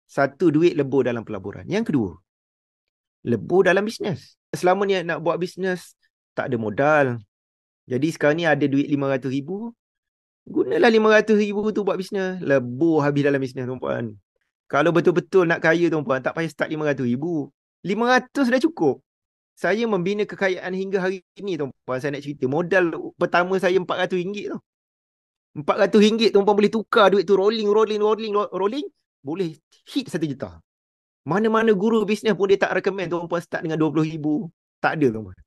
Satu, duit lebur dalam pelaburan. Yang kedua, lebur dalam bisnes. Selama ni nak buat bisnes, tak ada modal. Jadi sekarang ni ada duit 500,000, gunalah 500,000 tu buat bisnes. Lebur habis dalam bisnes, tuan-puan. Kalau betul-betul nak kaya, tuan-puan, tak payah start 500,000. 500 dah cukup. Saya membina kekayaan hingga hari ini, tuan-puan. Saya nak cerita. Modal pertama saya RM400 tu. RM400, tuan-puan boleh tukar duit tu rolling. Boleh hit 1 juta. Mana-mana guru bisnes pun dia tak recommend tuan-puan start dengan 20,000. Tak ada, tuan-puan.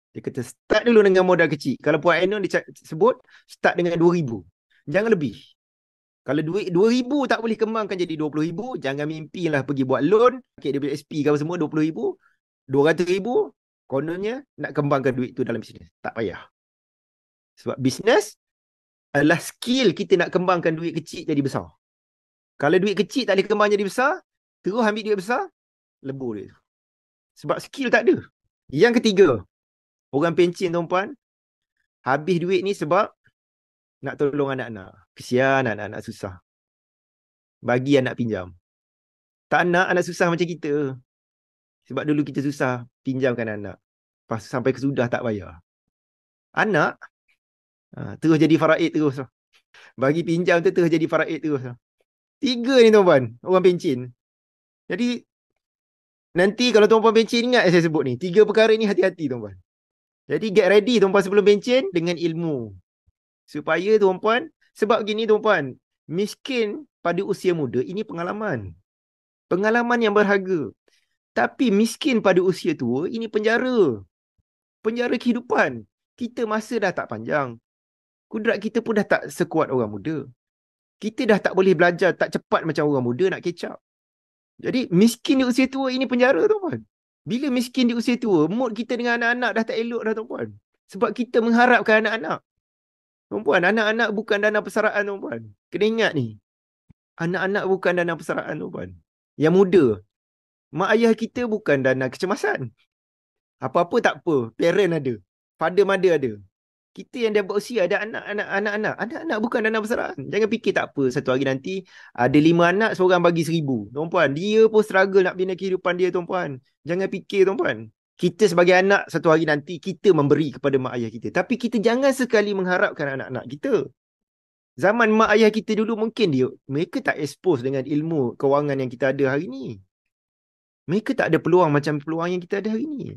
Dia kata start dulu dengan modal kecil. Kalau Puan Anon dia sebut start dengan 2,000. Jangan lebih. Kalau duit 2,000 tak boleh kembangkan jadi 20,000, jangan mimpilah pergi buat loan, KWSP ke apa semua 20,000, 200,000, kononnya nak kembangkan duit tu dalam bisnes. Tak payah. Sebab bisnes adalah skill kita nak kembangkan duit kecil jadi besar. Kalau duit kecil tak boleh kembang jadi besar, terus ambil duit besar, lebur dia. Sebab skill tak ada. Yang ketiga, orang pencen, tuan-puan, habis duit ni sebab nak tolong anak-anak. Kesian anak-anak susah. Bagi anak pinjam. Tak nak anak susah macam kita. Sebab dulu kita susah pinjamkan anak. Pas sampai kesudah tak bayar. Anak terus jadi faraid terus. Bagi pinjam tu terus jadi faraid terus. 3 ni, tuan-puan, orang pencen. Jadi nanti kalau tuan-puan pencen, ingat saya sebut ni. 3 perkara ni hati-hati, tuan-puan. Jadi get ready, tuan-puan, sebelum pencen dengan ilmu. Supaya, tuan-puan, sebab gini, tuan-puan, miskin pada usia muda ini pengalaman. Pengalaman yang berharga. Tapi miskin pada usia tua ini penjara. Penjara kehidupan. Kita masa dah tak panjang. Kudrat kita pun dah tak sekuat orang muda. Kita dah tak boleh belajar tak cepat macam orang muda nak catch up. Jadi miskin di usia tua ini penjara, tuan-puan. Bila miskin di usia tua, mood kita dengan anak-anak dah tak elok dah, tuan-puan. Sebab kita mengharapkan anak-anak. Tuan-puan, anak-anak bukan dana persaraan, tuan-puan. Kena ingat ni. Anak-anak bukan dana persaraan, tuan-puan. Yang muda, mak ayah kita bukan dana kecemasan. Apa-apa tak apa, parent ada. Father mother ada. Kita yang dah berusia ada anak-anak. Anak-anak bukan dana persaraan. Jangan fikir tak apa, satu hari nanti ada 5 anak, seorang bagi 1,000. Tuan-puan, dia pun struggle nak bina kehidupan dia, tuan-puan. Jangan fikir, tuan-puan. Kita sebagai anak, satu hari nanti kita memberi kepada mak ayah kita. Tapi kita jangan sekali mengharapkan anak-anak kita. Zaman mak ayah kita dulu mungkin mereka tak expose dengan ilmu kewangan yang kita ada hari ni. Mereka tak ada peluang macam peluang yang kita ada hari ni.